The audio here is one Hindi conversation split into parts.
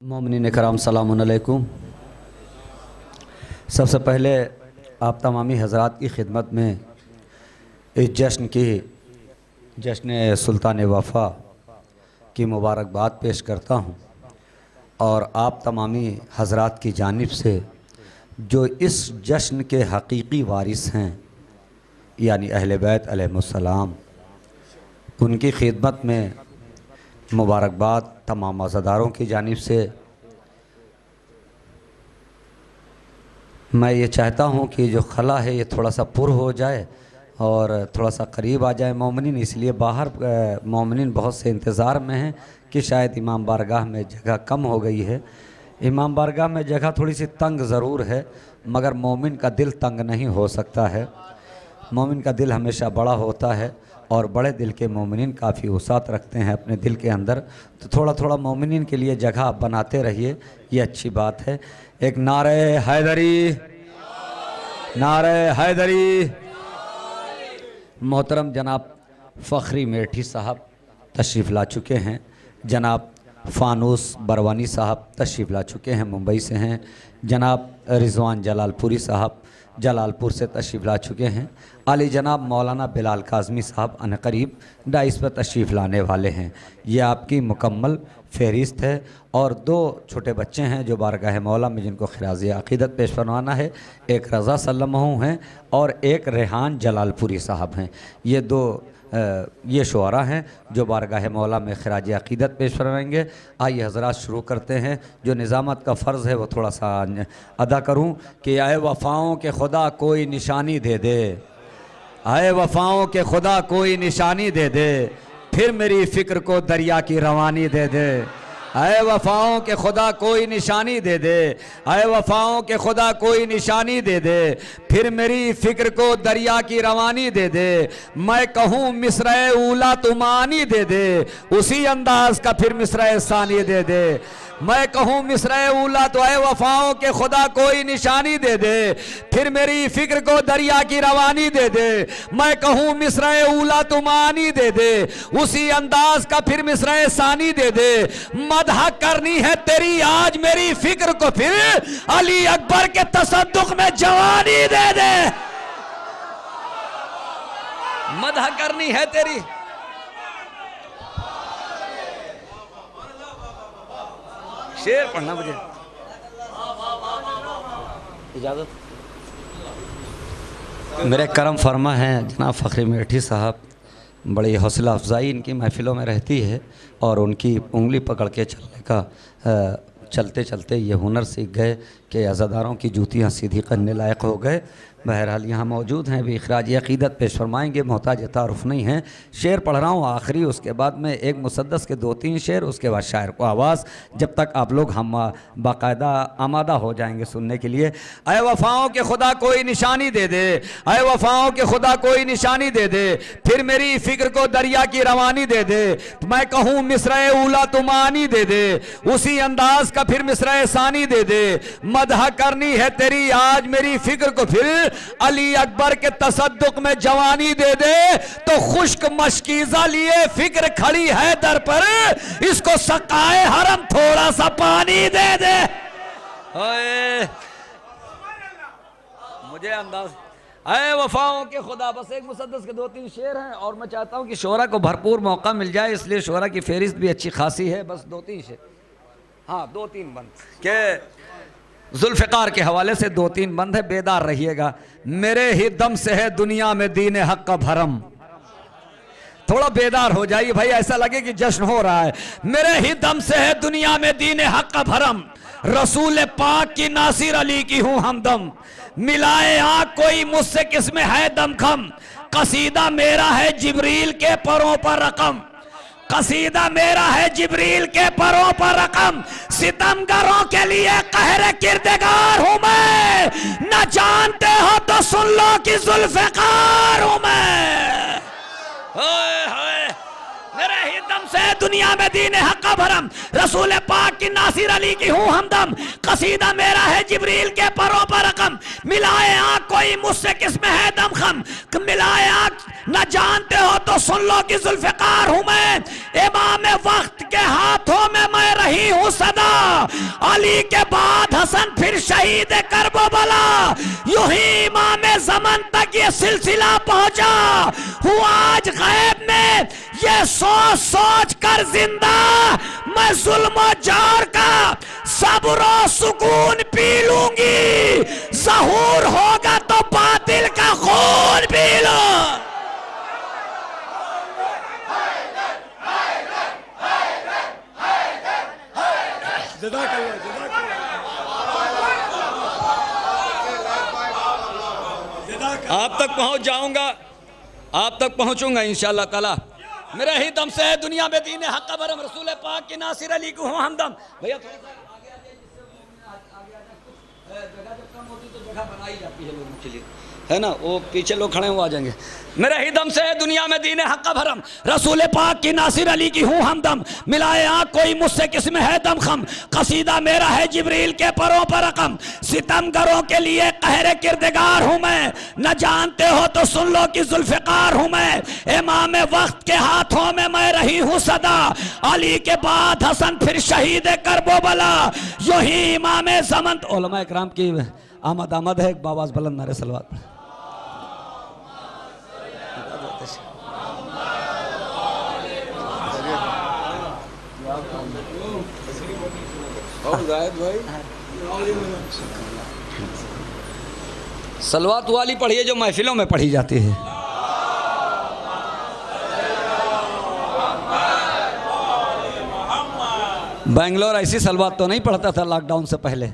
मोमिनीन कराम सलामुन अलैकुम। सबसे पहले आप तमामी हज़रात की खिदमत में इस जश्न सुल्तान वफ़ा की मुबारकबाद पेश करता हूँ और आप तमामी हज़रात की जानिब से जो इस जश्न के हकीकी वारिस हैं यानी अहले बैत अलैहिमुस्सलाम, उनकी खिदमत में मुबारकबाद तमाम अज़ादारों की जानिब से। मैं ये चाहता हूँ कि जो खला है ये थोड़ा सा पुर हो जाए और थोड़ा सा करीब आ जाए मोमिनीन, इसलिए बाहर मोमिनीन बहुत से इंतज़ार में हैं कि शायद इमाम बारगाह में जगह कम हो गई है। इमाम बारगाह में जगह थोड़ी सी तंग ज़रूर है, मगर मोमिन का दिल तंग नहीं हो सकता है। मोमिन का दिल हमेशा बड़ा होता है और बड़े दिल के मोमिनीन काफ़ी वसात रखते हैं अपने दिल के अंदर। तो थोड़ा थोड़ा मोमिनीन के लिए जगह आप बनाते रहिए, ये अच्छी बात है। एक नारे हैदरी, नारे हैदरी। मोहतरम जनाब फ़खरी मेठी साहब तशरीफ़ ला चुके हैं, जनाब फ़ानूस बरवानी साहब तशरीफ़ ला चुके हैं, मुंबई से हैं। जनाब रिज़वान जलालपुरी साहब जलालपुर से तशरीफ़ ला चुके हैं। आली जनाब मौलाना बिलाल काज़मी साहब अनकरीब डाइस पर तशरीफ़ लाने वाले हैं। ये आपकी मुकम्मल फ़हरिस्त है। और दो छोटे बच्चे हैं जो बारगाह मौला में जिनको खिराज़ अक़ीदत पेश फरमाना है, एक रज़ा सल्लमहू हैं और एक रेहान जलालपुरी साहब हैं। ये दो ये शुअरा हैं जो बारगाह मौला में खिराज अक़ीदत पेश फरमाएंगे। आइए हज़रात शुरू करते हैं। जो निज़ामत का फ़र्ज़ है वो थोड़ा सा अदा करूं कि आए वफ़ाओं के खुदा कोई निशानी दे दे, आए वफ़ाओं के खुदा कोई निशानी दे दे, फिर मेरी फ़िक्र को दरिया की रवानी दे दे। आए वफ़ाओं के खुदा कोई निशानी दे दे, आए वफ़ाओं के खुदा कोई निशानी दे दे, फिर मेरी फ़िक्र को दरिया की रवानी दे दे। मैं कहूँ मिस्र ऊला तुमानी दे दे, उसी अंदाज़ का फिर मिस्र सानी दे दे। मैं कहूँ मिस्र ऊला तो आए वफ़ाओं के खुदा कोई निशानी दे दे, फिर मेरी फ़िक्र को दरिया की रवानी दे दे। मैं कहूँ मिस्र ऊला तुमानी दे दे, उसी अंदाज़ का फिर मिस्र सानी दे दे। मदह करनी है तेरी आज मेरी फ़िक्र को, फिर अली अकबर के तसद्दुक़ में जवानी दे दे। मदह करनी है तेरी, शेर पढ़ना मुझे इजाज़त। मेरे करम फरमा हैं जनाब फ़खरी मेठी साहब, बड़ी हौसला अफजाई इनकी महफ़िलों में रहती है और उनकी उंगली पकड़ के चलने का चलते चलते ये हुनर सीख गए कि अज़ादारों की जूतियाँ सीधी करने लायक हो गए। बहरहाल यहाँ मौजूद हैं, भी इखराज अक़ीदत पेश फरमाएँगे, मोहताज तारुफ नहीं हैं। शेर पढ़ रहा हूँ आखिरी, उसके बाद में एक मुसद्दस के 2-3 शेर, उसके बाद शायर को आवाज़, जब तक आप लोग हम बाकायदा आमादा हो जाएंगे सुनने के लिए। आए वफ़ाओं के खुदा कोई निशानी दे दे, आए वफ़ाओं के खुदा कोई निशानी दे दे, फिर मेरी फ़िक्र को दरिया की रवानी दे दे। मैं कहूँ मिस्र ऊला तुमानी दे दे, उसी अंदाज़ का फिर मिस्र सानी दे दे। मदह करनी है तेरी आज मेरी फ़िक्र को, फिर अली अकबर के तसद्दुक़ में जवानी दे दे। तो खुश्क मशकीज़ा लिए फ़िक्र खड़ी है दर पर, इसको सकाए हरम थोड़ा सा पानी दे दे। मुझे अंदाज आए वफ़ाओं के खुदा। बस एक मुसद्दस के 2-3 शेर हैं और मैं चाहता हूँ कि शोरा को भरपूर मौका मिल जाए, इसलिए शोरा की फ़हरिस्त भी अच्छी खासी है। बस 2-3 शेर, हाँ 2-3 बंद के जुल्फ़िकार के हवाले से 2-3 बंद है, बेदार रहिएगा। मेरे ही दम से है दुनिया में दीन हक का भरम, थोड़ा बेदार हो जाइए भाई, ऐसा लगे कि जश्न हो रहा है। मेरे ही दम से है दुनिया में दीन हक का भरम, रसूल पाक की नासिर अली की हूँ हमदम। मिलाए आँख कोई मुझसे किसमें है दमखम, कसीदा मेरा है जिब्रील के परों पर रकम, कसीदा मेरा है जिब्रील के परों पर रकम। सितमगरों के लिए कहरे किरदगार हूं मैं, न जानते हो तो सुन लो कि जुल्फ़िकार हूं मैं। मेरे ही दम से दुनिया में दीन हक का भरम, रसूल पाक की नासिर अली की हूँ हमदम, कसीदा मेरा है जिब्रील के परों पर रकम, मिलाए आँख कोई मुझसे किसमें है दमखम, मिलाए आँख न जानते हो तो सुन लो कि जुल्फ़िकार हूँ मैं, इमाम वक्त के हाथों में मैं रही हूँ सदा, अली के बाद हसन फिर शहीद करबला, यूं ही इमाम ज़मान तक ये सिलसिला पहुंचा, हूँ आज गैब में ये सोच सोच कर जिंदा, मैं जुल्म जार का सब्र और सुकून पी लूंगी, ज़हूर होगा तो बातिल का खून पी लो। आप तक पहुंच जाऊंगा, आप तक पहुंचूंगा इंशाअल्लाह ताला। मेरा ही दम से है दुनिया में दीन हक का भरम, रसूल पाक की नासिर अली को हूँ हमदम। भैया थोड़ा सा आगे आ जाइए, जगह जब कम होती तो जगह बनाई जाती है लोगों के लिए, है ना, वो पीछे लोग खड़े हुए आ जाएंगे। मेरे ही दम से है दुनिया में दीन हक का भरम, रसूल पाक की नासिर अली की हूँ हमदम, मिलाए आँख कोई मुझसे किसमें है दमखम, कसीदा मेरा है जिब्रील के परों पर रकम, सितमगरों के लिए कहरे किरदगार हूँ मैं, न जानते हो तो सुन लो कि जुल्फ़िकार हूँ मैं, इमाम वक्त के हाथों में मैं रही हूँ सदा, अली के बाद हसन फिर शहीद करबला, यूं ही इमाम ज़मान। उलमा इकराम की आमद आमद है, एक बाबाज बुलंद नारे सलवात। सलवात वाली पढ़िए जो महफिलों में पढ़ी जाती है। बेंगलोर ऐसी सलवात तो नहीं पढ़ता था लॉकडाउन से पहले।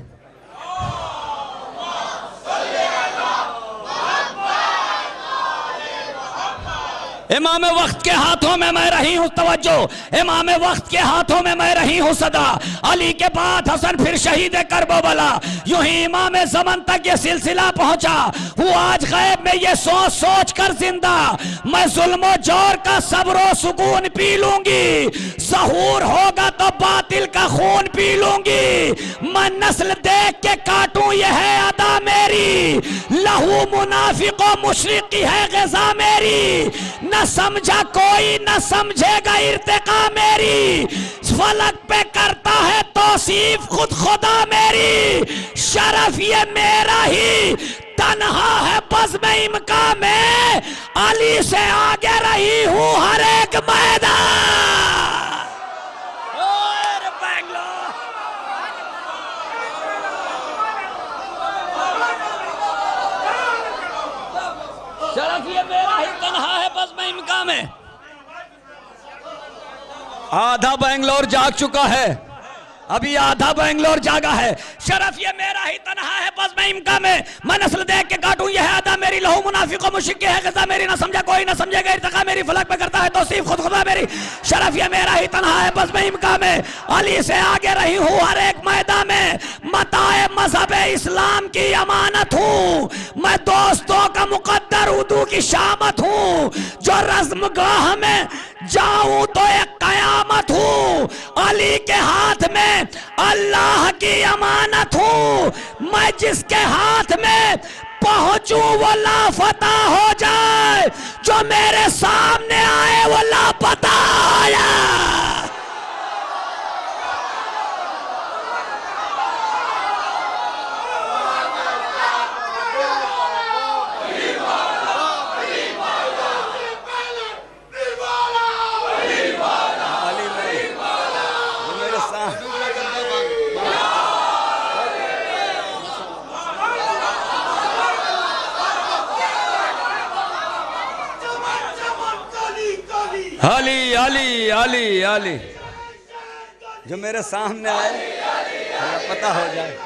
इमाम वक्त के हाथों में मैं रही हूँ, तवज्जो, इमाम वक्त के हाथों में मैं रही हूँ सदा, अली के बाद हसन फिर शहीद करबला, यूं ही इमाम ज़मान तक ये सिलसिला पहुंचा, हूँ आज गैब में ये सोच सोच कर जिंदा, मैं जुल्म जोर का सब्र सुकून पी लूंगी, ज़हूर होगा तो बातिल का खून पी लूंगी, मैं नस्ल देख के काटूं ये है अदा मेरी, लहू मुनाफिको मुशरिक की है ग़िज़ा मेरी, न समझा कोई न समझेगा इर्तिका मेरी, फलक पे करता है तौसीफ खुद खुदा मेरी, शरफ ये मेरा ही तन्हा है बज़्म में इमका में, अली से आगे रही हूँ हर एक मैदान। शरफ ये मेरा ही तन्हा है बज़्म में इमका में। आधा बेंगलोर जाग चुका है, अभी आधा बेंगलोर जागा है, शरफ ये मेरा ही तन्हा है बज़्म में इमका में, मैं नस्ल देख के काटूं यह है अदा मेरी, लहू मुनाफिक मुश्रिक की है ग़िज़ा मेरी, न समझा कोई न समझेगा इर्तिका मेरी, फलक पे करता है तौसीफ खुद खुदा मेरी, शरफ ये मेरा ही तन्हा है बज़्म में इमका में, अली से आगे रही हूँ हर एक मैदान में, मताए मज़हब इस्लाम की अमानत हूँ, मैं दोस्तों का मुक़द्दर उदू की शामत हूँ, जो रज़्मगाह में जाऊं तो एक कयामत हूँ, अली के हाथ में अल्लाह की अमानत हूँ, मैं जिसके हाथ में पहुंचूं वो लापता हो जाए, जो मेरे सामने आए वो लापता हो जाए। अली अली अली अली, जो मेरे सामने आए पता हो जाए।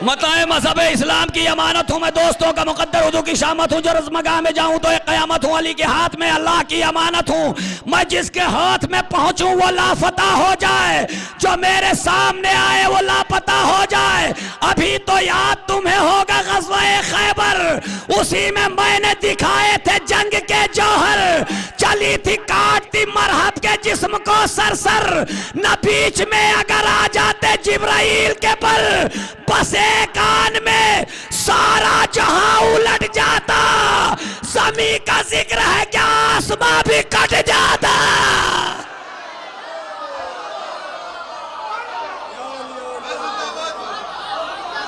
मताए मजहब इस्लाम की अमानत हूँ मैं, दोस्तों का मुकद्दर उदू की शामत हूँ, जो रज़मगाह में जाऊँ तो एक क़यामत हूँ। अली के हाथ में अल्लाह की अमानत हूँ, मैं जिसके हाथ में पहुँचूँ वो लापता हो जाए, जो मेरे सामने आए वो लापता हो जाए। अभी तो याद तुम्हें होगा ग़ज़वा-ए खैबर, उसी में मैंने दिखाए थे जंग के जौहर। चली थी काटती मरहब के जिस्म को सरसर, न बीच में अगर आ जाते जिब्राइल के पर, बस एक आन में सारा जहां उलट जाता। ज़मीं का जिक्र है क्या आसमां भी कट जाता।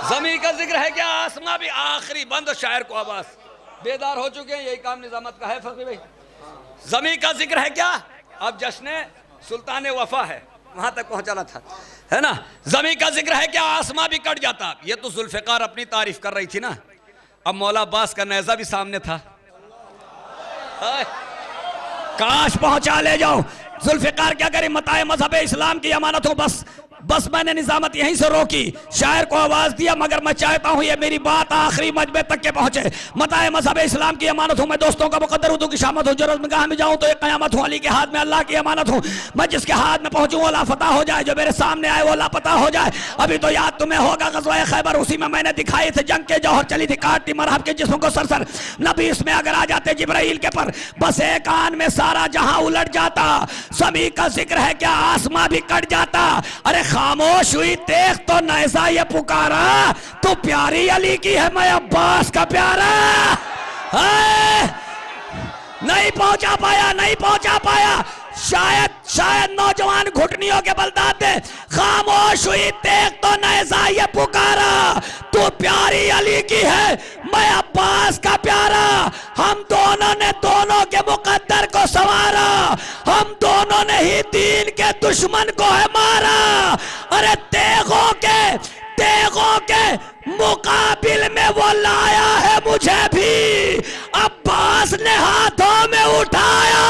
ज़मीं का जिक्र है क्या आसमां भी। आखिरी बंद शायर को आवाज बेदार हो चुके हैं, यही काम निजामत का है फकीर भाई। ज़मीं का जिक्र है क्या, अब जश्न सुल्तान वफा है, वहां तक पहुंचाना था, है ना। ज़मीं का जिक्र है क्या आसमां भी कट जाता। ये तो जुल्फ़िकार अपनी तारीफ कर रही थी ना, अब मौला अब्बास का नेज़ा भी सामने था। काश पहुंचा ले जाओ। जुल्फ़िकार क्या करे, मताए मजहब इस्लाम की अमानत हो, बस मैंने निजामत यहीं से रोकी, शायर को आवाज दिया, मगर मैं चाहता हूं ये मेरी बात आखिरी मजबे तक के पहुंचे। मताए मजहब इस्लाम की अमानत हूं मैं, दोस्तों का मुकद्दर उदू की शामत हूं, जो रज़मगाह में जाऊं तो एक क़यामत हूं। अली के हाथ में अल्लाह की अमानत हूं, मैं जिसके हाथ में पहुंचूं वो लापता हो जाए, जो मेरे सामने आए वो लापता हो जाए। अभी तो याद तुम्हें होगा ग़ज़वा-ए खैबर, उसी में मैंने दिखाई थे जंग के जौहर। चली थी काटती मरहब के जिस्म को सरसर, नबी इसमें अगर आ जाते जिब्राइल के पर, बस एक आन में सारा जहां उलट जाता। ज़मीं का जिक्र है क्या आसमां भी कट जाता। अरे खामोश हुई देख तो नैज़ा ये पुकारा, तू प्यारी अली की है मैं अब्बास का प्यारा। नहीं पहुंचा पाया, नहीं पहुंचा पाया। शायद नौजवान घुटनियों के बल दाते। खामोश हुई देख तो नैज़ा ये पुकारा, तू प्यारी अली की है मैं अब्बास का प्यारा। हम दोनों ने दोनों के मुकद्दर को संवारा, हम दोनों ने ही दीन के दुश्मन को है मारा। अरे तेगों के मुकाबिल में वो लाया है मुझे भी, अब्बास ने हाथों में उठाया।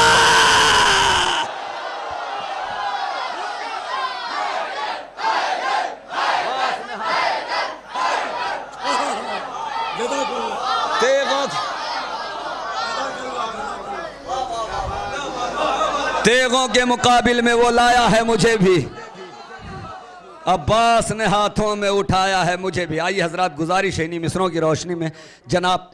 तेगों के मुकाबिल में वो लाया है मुझे भी, अब्बास ने हाथों में उठाया है मुझे भी। आइए हजरात, गुजारिश है इन्हीं मिसरों की रोशनी में जनाब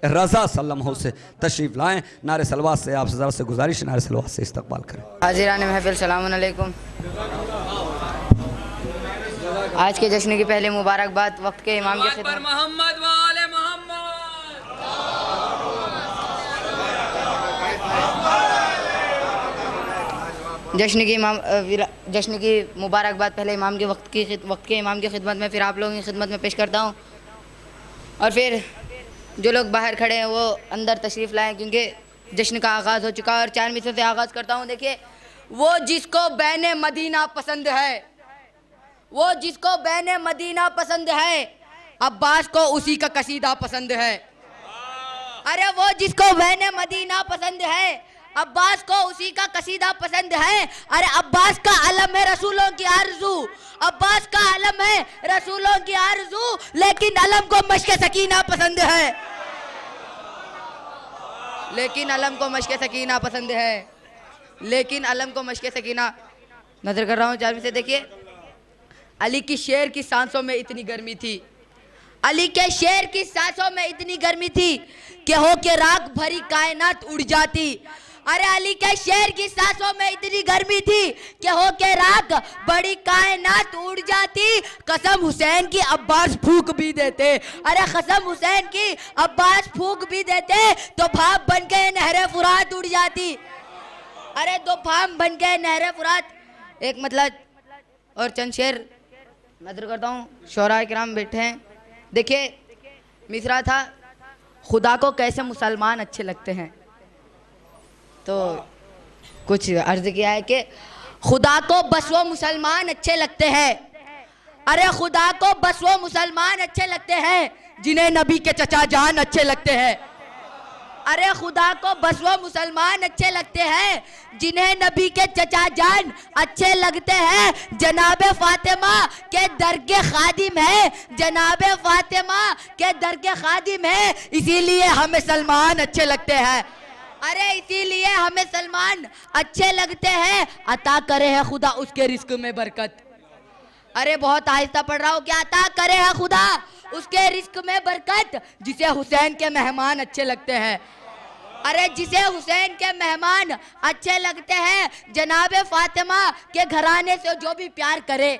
रज़ा सल्लम से तशरीफ़ लाएं। नारे सलवात से आपसे ज़रा से गुजारिश, नारे सलवात से इस्तकबाल करें। हाज़िरान महफ़िल सलामुन अलैकुम। आज के जश्न की पहले मुबारकबाद वक्त के इमाम की खिदमत मोहम्मद वाले मोहम्मद। जश्न की मुबारकबाद पहले इमाम के वक्त के इमाम की खिदमत में, फिर आप लोगों की खिदमत में पेश करता हूँ। और फिर जो लोग बाहर खड़े हैं वो अंदर तशरीफ़ लाएं, क्योंकि जश्न का आगाज़ हो चुका है। और 4 मिसरों से आगाज़ करता हूँ। देखिए, वो जिसको बैने मदीना पसंद है, वो जिसको बैने मदीना पसंद है, अब्बास को उसी का कसीदा पसंद है। अरे वो जिसको बैने मदीना पसंद है, अब्बास को उसी का कसीदा पसंद है। अरे अब्बास का अलम है रसूलों की आरज़ू, अब्बास का अलम है रसूलों की आरज़ू, लेकिन अलम को मश्क सकीना पसंद है, लेकिन अलम को मश्क सकीना पसंद है, लेकिन अलम को मश्क सकीना। नजर कर रहा हूँ 4 से। देखिए, अली की शेर की सांसों में इतनी गर्मी थी, अली के शेर की सांसों में इतनी गर्मी थी कि हो के राख भरी कायनात उड़ जाती। अरे अली के शेर की सांसों में इतनी गर्मी थी कि हो के राख बड़ी कायनात उड़ जाती। कसम हुसैन की अब्बास फूक भी देते, अरे कसम हुसैन की अब्बास फूक भी देते तो भाप बन के नहरे फुरात उड़ जाती। अरे दो भाप बन के नहरे फुरात। एक मतलब और चंद शेर नजर करता हूँ, शोरा किराम बैठे हैं। देखिए, मिसरा था, खुदा को कैसे मुसलमान अच्छे लगते हैं। तो कुछ अर्ज किया है कि खुदा को बस वो मुसलमान अच्छे लगते हैं, अरे खुदा को बस वो मुसलमान अच्छे लगते हैं जिन्हें नबी के चचा जान अच्छे लगते हैं। अरे खुदा को बस वो मुसलमान अच्छे लगते हैं जिन्हें नबी के चचा जान अच्छे लगते हैं। जनाब फातिमा के दर के खादिम है, जनाब फातिमा के दर के खादिम है, इसीलिए हमें सलमान अच्छे लगते हैं। अरे इसीलिए हमें सलमान अच्छे लगते हैं। अता करे है खुदा उसके रिस्क में बरकत। अरे बहुत आहिस्ता पढ़ रहा हूँ। क्या अता करे है खुदा उसके रिस्क में बरकत, जिसे हुसैन के मेहमान अच्छे लगते हैं। अरे जिसे हुसैन के मेहमान अच्छे लगते हैं, जनाब फातिमा के घराने से जो भी प्यार करे,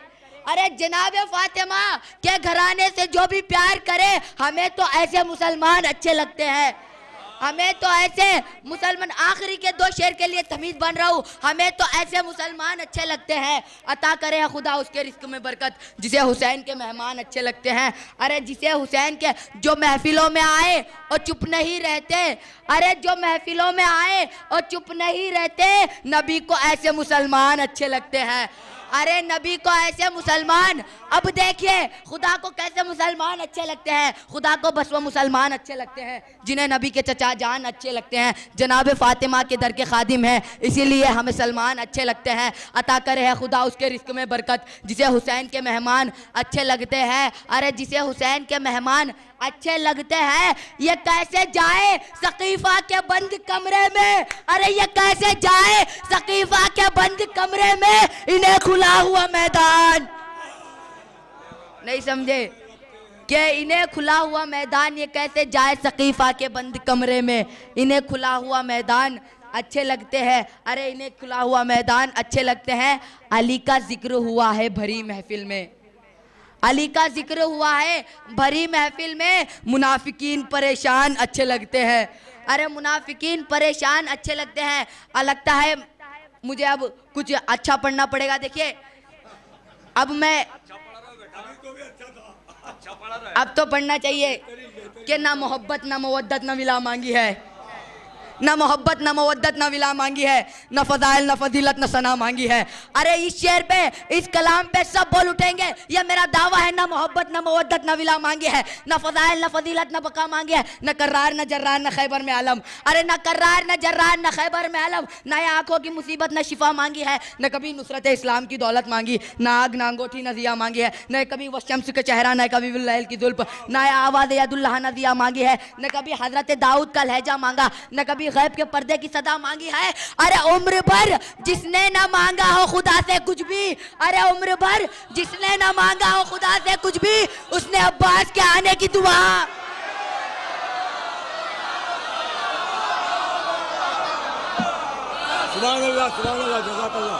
अरे जनाब फातिमा के घराने से जो भी प्यार करे, हमें तो ऐसे मुसलमान अच्छे लगते हैं। हमें तो ऐसे मुसलमान, आखिरी के 2 शेर के लिए तमीज बन रहा हूँ, हमें तो ऐसे मुसलमान अच्छे लगते हैं। अता करे खुदा उसके रिस्क में बरकत, जिसे हुसैन के मेहमान अच्छे लगते हैं। अरे जिसे हुसैन के जो महफिलों में आए और चुप नहीं रहते, अरे जो महफिलों में आए और चुप नहीं रहते, नबी को ऐसे मुसलमान अच्छे लगते हैं। अरे नबी को ऐसे मुसलमान, अब देखिए खुदा को कैसे मुसलमान अच्छे लगते हैं। खुदा को बस वो मुसलमान अच्छे लगते हैं जिन्हें नबी के चचा जान अच्छे लगते हैं। जनाब फातिमा के दर के खादिम हैं, इसीलिए हमें सलमान अच्छे लगते हैं। अता करे है खुदा उसके रिस्क में बरकत, जिसे हुसैन के मेहमान अच्छे लगते हैं। अरे जिसे हुसैन के मेहमान अच्छे लगते हैं, ये कैसे जाए सकीफा के बंद कमरे में। अरे ये कैसे जाए सकीफा के बंद कमरे में, इन्हें खुला हुआ मैदान। नहीं समझे कि इन्हें खुला हुआ मैदान, ये कैसे जाए सकीफा के बंद कमरे में, इन्हें खुला हुआ मैदान अच्छे लगते हैं। अरे इन्हें खुला हुआ मैदान अच्छे लगते हैं। अली का जिक्र हुआ है भरी महफिल में, अली का जिक्र हुआ है भरी महफिल में। मुनाफिकीन परेशान अच्छे लगते हैं। अरे मुनाफिकीन परेशान अच्छे लगते हैं। लगता है मुझे अब कुछ अच्छा पढ़ना पड़ेगा। देखिए अब मैं, अब तो पढ़ना चाहिए कि ना मोहब्बत ना मवद्दत ना विला मांगी है, ना मोहब्बत ना मवद्दत ना विला मांगी है, ना फजाइल ना फजीलत ना सना मांगी है। अरे इस शेर पे, इस कलाम पे सब बोल उठेंगे, ये मेरा दावा है। ना मोहब्बत ना मवद्दत ना विला मांगी है, ना फजाइल ना फजीलत ना बका मांगी है, ना कर्रार ना जर्रार ना खैबर में आलम। अरे ना कर्रार ना जर्रार ना खैबर में आलम, ना ये आंखों की मुसीबत ना शिफा मांगी है, न कभी नुसरत इस्लाम की दौलत मांगी, ना आग ना अंगूठी ना दिया मांगी है, न कभी वह शम्स का चेहरा, न कभी लैल की जुल्फ, ना ये आवाज़ यदुल्लाह ना दिया मांगी है, न कभी हजरत दाऊद का लहजा मांगा, न कभी गैब के पर्दे की सदा मांगी है। अरे उम्र भर जिसने ना मांगा हो खुदा से कुछ भी, अरे उम्र भर जिसने ना मांगा हो खुदा से कुछ भी, उसने अब्बास के आने की दुआ। सुभान अल्लाह, सुभान अल्लाह, जज़ाकल्लाह।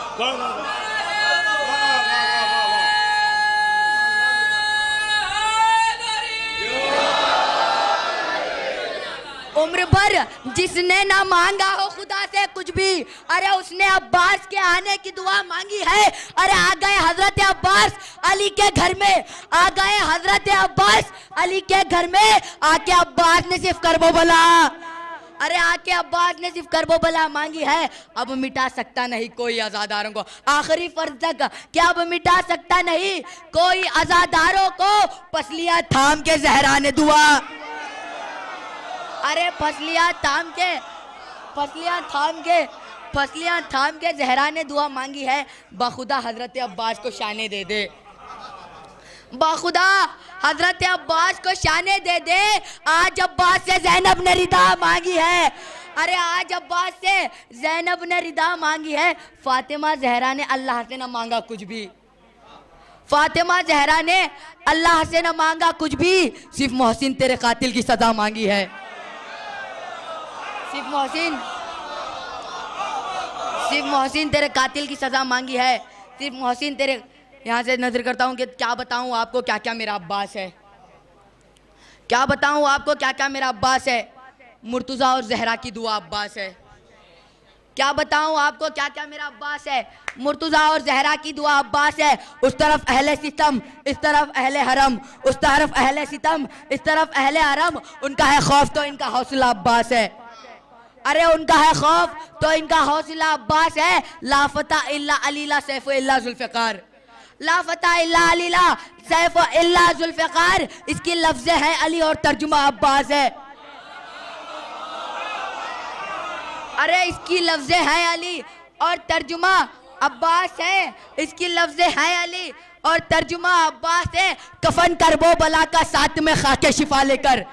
उम्र भर जिसने ना मांगा हो खुदा से कुछ भी, अरे उसने अब्बास के आने की दुआ मांगी है। अरे आ गए हजरत अब्बास अली के घर में, आ गए हजरत अब्बास अली के घर में। आके अब्बास ने सिर्फ करबो बला, अरे आके अब्बास ने सिर्फ करबो बला मांगी है। अब मिटा सकता नहीं कोई आजादारों को, आखिरी फर्ज तक क्या अब मिटा सकता नहीं कोई आजादारों को। पसलियां थाम के ज़हरा ने दुआ, अरे फसलियां थाम के, फसलियां थाम के, फसलियां थाम के ज़हरा ने दुआ मांगी है। बाखुदा हजरत अब्बास को शाने दे दे, बाखुदा हजरत अब्बास को शाने दे दे। आज अब्बास से ज़ैनब ने रिदा मांगी है। अरे आज अब्बास से ज़ैनब ने रिदा मांगी है। फातिमा ज़हरा ने अल्लाह से न मांगा कुछ भी, फातिमा ज़हरा ने अल्लाह से न मांगा कुछ भी, सिर्फ मोहसिन तेरे कातिल की सजा मांगी है। सिर्फ मोहसिन तेरे कातिल की सजा मांगी है। सिर्फ मोहसिन तेरे, यहाँ से नजर करता हूँ कि क्या बताऊँ आपको क्या क्या मेरा अब्बास है, क्या बताऊँ आपको क्या क्या मेरा अब्बास है। मुर्तज़ा और ज़हरा की दुआ अब्बास है। क्या बताऊँ आपको क्या क्या मेरा अब्बास है। मुर्तज़ा और ज़हरा की दुआ अब्बास है। उस तरफ अहले सितम, इस तरफ अहले हरम, उस तरफ अहले सितम, इस तरफ अहले हरम। उनका है खौफ तो इनका हौसला अब्बास है। अरे उनका है खौफ तो इनका हौसला अब्बास है। ला फता इल्ला अली ला सैफ इल्ला जुल्फ़िकार, ला फता इल्ला अली ला सैफ इल्ला जुल्फ़िकार। इसकी लफ्ज़ है अली और तर्जुमा अब्बास है। अरे इसकी लफ्ज़े हैं अली और तर्जुमा अब्बास है, इसकी लफ्ज़े हैं अली और तर्जुमा अब्बास है। कफन करबो बला का साथ में खाके शिफा लेकर,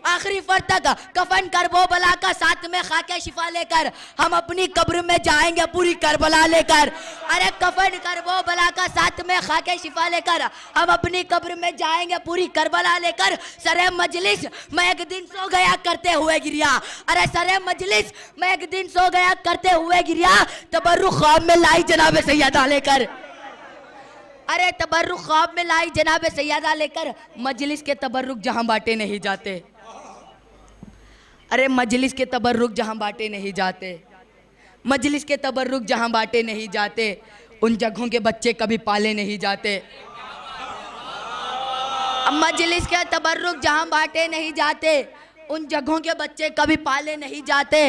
आखिरी फर्ज तक कफन करबो बला का साथ में खाके शिफा लेकर, हम अपनी कब्र में जाएंगे पूरी करबला लेकर। अरे कफन करबो बला का साथ में खाके शिफा लेकर, हम अपनी कब्र में जाएंगे पूरी करबला लेकर। सरे मजलिस मैं एक दिन सो गया करते हुए गिरिया, अरे सरे मजलिस मैं एक दिन सो गया करते हुए गिरिया, तबर्रुक ख्वाब में लाई जनाब सैयदा लेकर। अरे तबर्रुक ख्वाब में लाई जनाब सैयदा लेकर, मजलिस के तबर्रुक जहां बांटे नहीं जाते, अरे मजलिस के तबर्रुक जहां बांटे नहीं जाते, मजलिस के तबर्रुक जहां बांटे नहीं जाते, उन जगहों के बच्चे कभी पाले नहीं जाते। मजलिस के तबर्रुक जहां बांटे नहीं जाते, उन जगहों के बच्चे कभी पाले नहीं जाते।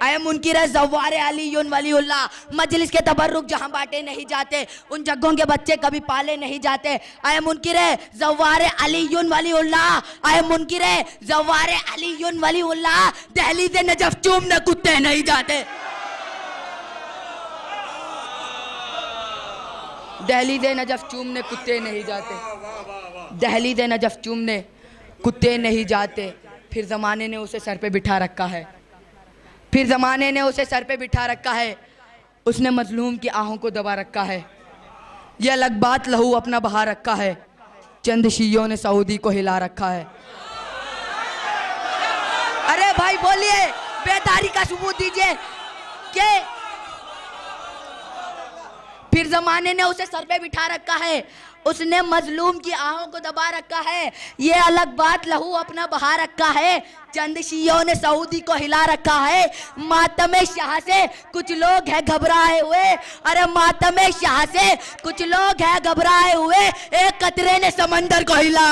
आए मुनकिर ज़व्वार अलीयुन वलीउल्लाह, मजलिस के तबर्रुक जहां बांटे नहीं जाते, उन जगहों के बच्चे कभी पाले नहीं जाते। आए मुनकिर ज़व्वार अलीयुन वलीउल्लाह, आए मुनकिर ज़व्वार अलीयुन वलीउल्लाह, दहलीज़ नजफ चूमने कुत्ते नहीं जाते। दहलीज़ नजफ चूमने कुत्ते नहीं जाते, दहलीज़ नजफ चूमने कुत्ते नहीं जाते। फिर ज़माने ने उसे सर पे बिठा रखा है, फिर ज़माने ने उसे सर पे बिठा रखा है, उसने मजलूम की आहों को दबा रखा है। ये अलग बात लहू अपना बहा रखा है, चंद शियों ने सऊदी को हिला रखा है। अरे भाई बोलिए, बेदारी का सबूत दीजिए कि फिर ज़माने ने उसे सर पे बिठा रखा है, उसने मजलूम की आहों को दबा रखा है। ये अलग बात लहू अपना बहा रखा है, चंद शियों ने सऊदी को हिला रखा है। मातम शाह से कुछ लोग हैं घबराए हुए, अरे मातम शाह से कुछ लोग हैं घबराए हुए, एक कतरे ने समंदर को हिला,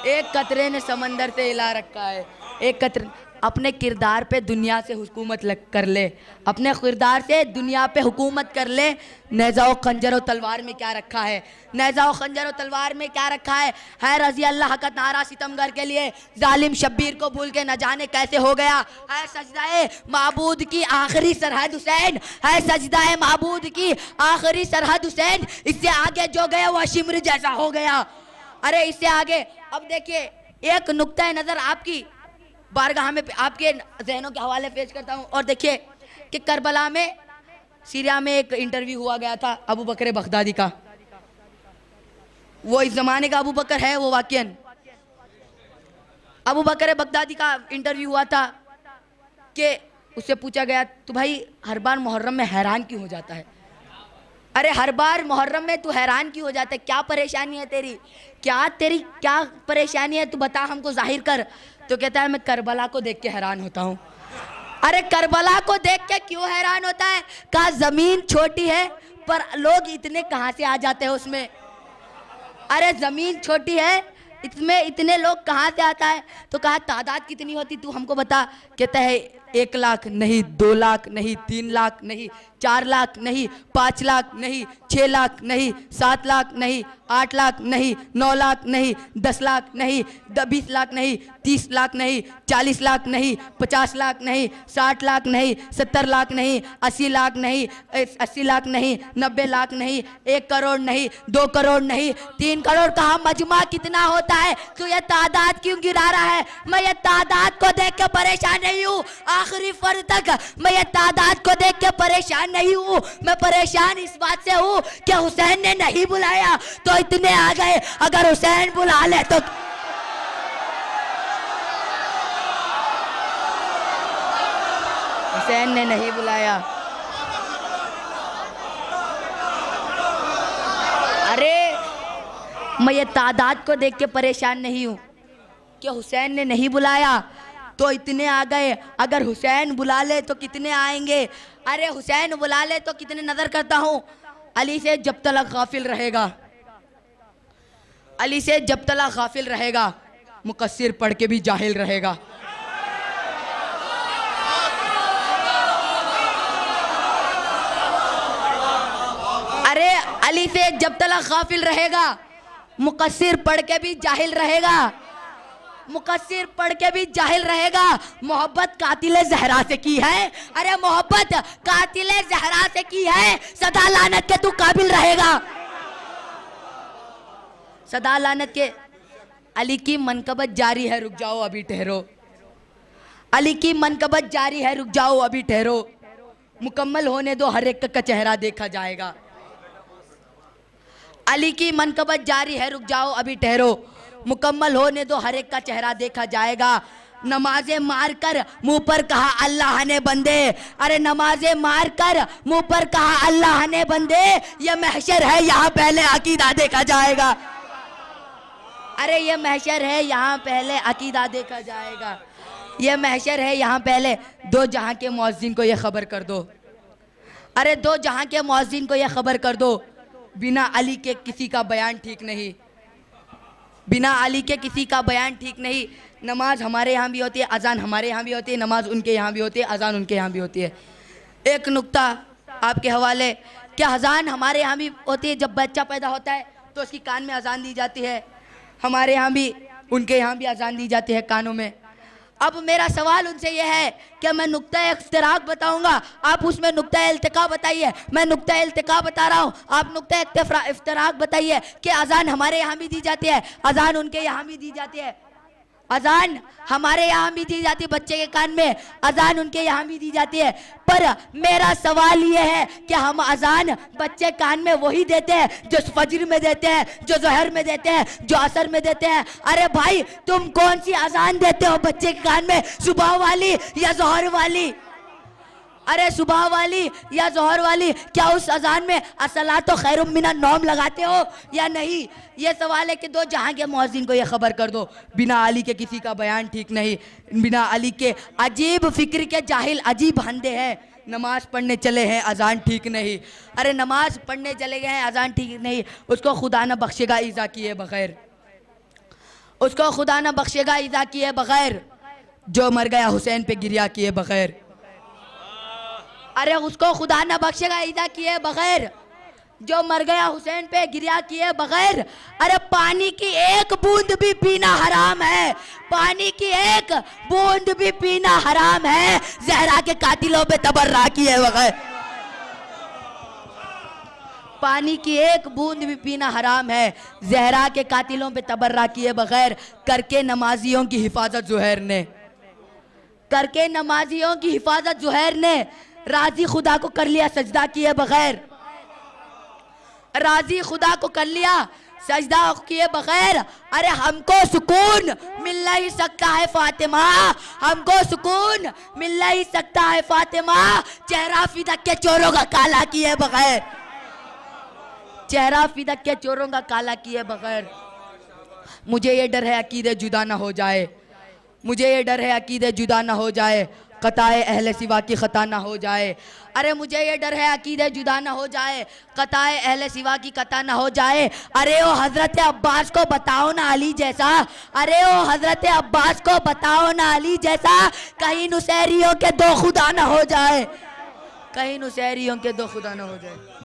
एक कतरे ने समंदर से हिला रखा है। एक कतरे अपने किरदार पे दुनिया से हुकूमत कर ले, अपने किरदार से दुनिया पे हुकूमत कर ले। नेज़ा खंजर और तलवार में क्या रखा है, नेज़ा खंजर और तलवार में क्या रखा है रज़ी अल्लाह का नारा सितमगर के लिए, जालिम शब्बीर को भूल के न जाने कैसे हो गया। है सजदाए माबूद की आखिरी सरहद हुसैन, है सजदाए माबूद की आखिरी सरहद हुसैन, इससे आगे जो गया वह शिमर जैसा हो गया। अरे इससे आगे अब देखिए, एक नुक्ता नज़र आपकी बारगाह में आपके जहनों के हवाले पेश करता हूँ। और देखिए कि करबला में, सीरिया में एक इंटरव्यू हुआ गया था अबू बकर बगदादी का। वो इस ज़माने का अबू बकर है, वो वाकईन अबू बकर बगदादी का इंटरव्यू हुआ था कि उससे पूछा गया, तो भाई हर बार मुहर्रम में हैरान क्यों हो जाता है? अरे हर बार मुहर्रम में तू हैरान क्यों हो जाता है? क्या परेशानी है तेरी, तेरी क्या परेशानी है, तू बता हमको जाहिर कर। तो कहता है मैं करबला को देख के हैरान होता हूँ। अरे करबला को देख के क्यों हैरान होता है? कहा जमीन छोटी है पर लोग इतने कहाँ से आ जाते हैं उसमें। अरे जमीन छोटी है, इसमें इतने लोग कहाँ से आता है? तो कहा तादाद कितनी होती तू हमको बता। कहता है 1 लाख नहीं, 2 लाख नहीं, 3 लाख नहीं, 4 लाख नहीं, 5 लाख नहीं, 6 लाख नहीं, 7 लाख नहीं, 8 लाख नहीं, 9 लाख नहीं, 10 लाख नहीं, 20 लाख नहीं, 30 लाख नहीं, 40 लाख नहीं, 50 लाख नहीं, 60 लाख नहीं, 70 लाख नहीं, 80 लाख नहीं, 80 लाख नहीं, 90 लाख नहीं, 1 करोड़ नहीं, 2 करोड़ नहीं, 3 करोड़। कहा मजमा कितना होता है? तो ये तादाद क्यों गिरा रहा है? मैं ये तादाद को देख के परेशान नहीं हूँ, आखिरी फर्द तक मैं ये तादाद को देख के परेशान नहीं हूँ। मैं परेशान इस बात से हूँ कि हुसैन ने नहीं बुलाया तो इतने आ गए, अगर हुसैन बुला ले तो हुसैन ने नहीं बुलाया। अरे मैं ये तादाद को देख के परेशान नहीं हूँ कि हुसैन ने नहीं बुलाया तो इतने आ गए, अगर हुसैन बुला ले तो कितने आएंगे। अरे हुसैन बुला ले तो कितने नजर करता हूँ। अली से जब तलक गाफिल रहेगा, अली से जब तलक गाफिल रहेगा, मुकस्सिर पढ़ के भी जाहिल रहेगा। अरे अली से जब तलक गाफिल रहेगा, मुकस्सिर पढ़ के भी जाहिल रहेगा। मुकस्सिर पढ़ के भी जाहिल रहेगा। मोहब्बत कातिल जहरा से की है, अरे मोहब्बत कातिल जहरा से की है, सदा लानत के तू काबिल रहेगा। सदा लानत के। अली की मनकबत जारी है, रुक जाओ अभी ठहरो। अली की मनकबत जारी है, रुक जाओ अभी ठहरो। मुकम्मल होने दो, हर एक का चेहरा देखा जाएगा। अली की मनकबत जारी है, रुक जाओ अभी ठहरो। मुकम्मल होने दो, हर एक का चेहरा देखा जाएगा। नमाजें मार कर मुंह पर कहा अल्लाह ने बंदे, अरे नमाजें मार कर मुंह पर कहा अल्लाह ने बंदे, ये महशर है यहाँ पहले अकीदा देखा जाएगा। अरे ये महशर है यहाँ पहले अकीदा देखा जाएगा। ये महशर है यहाँ पहले। दो जहां के मुअज्जिन को ये खबर कर दो, अरे दो जहां के मुअज्जिन को ये खबर कर दो, बिना अली के किसी का बयान ठीक नहीं। बिना अली के किसी का बयान ठीक नहीं। नमाज हमारे यहाँ भी होती है, अजान हमारे यहाँ भी होती है, नमाज उनके यहाँ भी होती है, अजान उनके यहाँ भी होती है। एक नुक्ता आपके हवाले, क्या अजान हमारे यहाँ भी होती है? जब बच्चा पैदा होता है तो उसकी कान में अजान दी जाती है, हमारे यहाँ भी उनके यहाँ भी अजान दी जाती है कानों में। अब मेरा सवाल उनसे यह है कि मैं नुक्ता इफ्तिराक बताऊंगा, आप उसमें नुक्ता इल्तिका बताइए। मैं नुक्ता इल्तिका बता रहा हूँ, आप नुक्ता इफ्तिराक बताइए कि अजान हमारे यहाँ भी दी जाती है, अजान उनके यहाँ भी दी जाती है। अजान हमारे यहाँ भी दी जाती है बच्चे के कान में, अजान उनके यहाँ भी दी जाती है। पर मेरा सवाल ये है कि हम अजान बच्चे कान में वही देते हैं जो फजर में देते हैं, जो ज़ोहर में देते हैं, जो असर में देते हैं। अरे भाई तुम कौन सी अजान देते हो बच्चे के कान में, सुबह वाली या ज़ोहर वाली? अरे सुबह वाली या ज़ोहर वाली? क्या उस अजान में अस्सलातु खैरुम मिनन नौम लगाते हो या नहीं? ये सवाल है कि दो जहां के मुअज्जिन को ये खबर कर दो, बिना अली के किसी का बयान ठीक नहीं। बिना अली के अजीब फिक्र के जाहिल अजीब अंधे हैं। नमाज पढ़ने चले हैं, अजान ठीक नहीं। अरे नमाज पढ़ने चले गए हैं, अजान ठीक नहीं, उसको खुदा न बख्शेगा ईज़ा किए बगैर, उसको खुदा न बख्शेगा ईज़ा किए बगैर। जो मर गया हुसैन पे गिरिया किए बगैर, अरे उसको खुदा न बख्शेगा ईज़ा किए बगैर। जो मर गया हुसैन पे गिरिया किए बगैर। अरे पानी की एक बूंद भी पीना हराम है, पानी की एक बूंद भी पीना हराम है, ज़हरा के कातिलों पे तबर्रा किए बगैर। पानी की एक बूंद भी पीना हराम है, ज़हरा के कातिलों पे तबर्रा किए बगैर। करके नमाजियों की हिफाजत ज़ुहैर ने, करके नमाजियों की हिफाजत ज़ुहैर ने, राजी खुदा को कर लिया सजदा किए बगैर, राजी खुदा को कर लिया सजदा किए बगैर। अरे हमको सुकून मिल नहीं सकता है फातिमा, हमको सुकून मिल नहीं सकता है फातिमा, चेहरा फिदक के चोरों का काला किए बगैर, चेहरा फिदक के चोरों का काला किए बगैर। मुझे ये डर है अकीदे जुदा ना हो जाए, मुझे ये डर है अकीदे जुदा ना हो जाए, कताए अहले सिवा की खता ना हो जाए। अरे मुझे ये डर है अकीदे जुदा ना हो जाए, कताए अहले सिवा की कता ना हो जाए। अरे ओ हजरत अब्बास को बताओ ना अली जैसा, अरे ओ हजरत अब्बास को बताओ ना अली जैसा, कहीं नुसैरियों के दो खुदा ना हो जाए, कहीं नुसैरियों के दो खुदा ना हो जाए।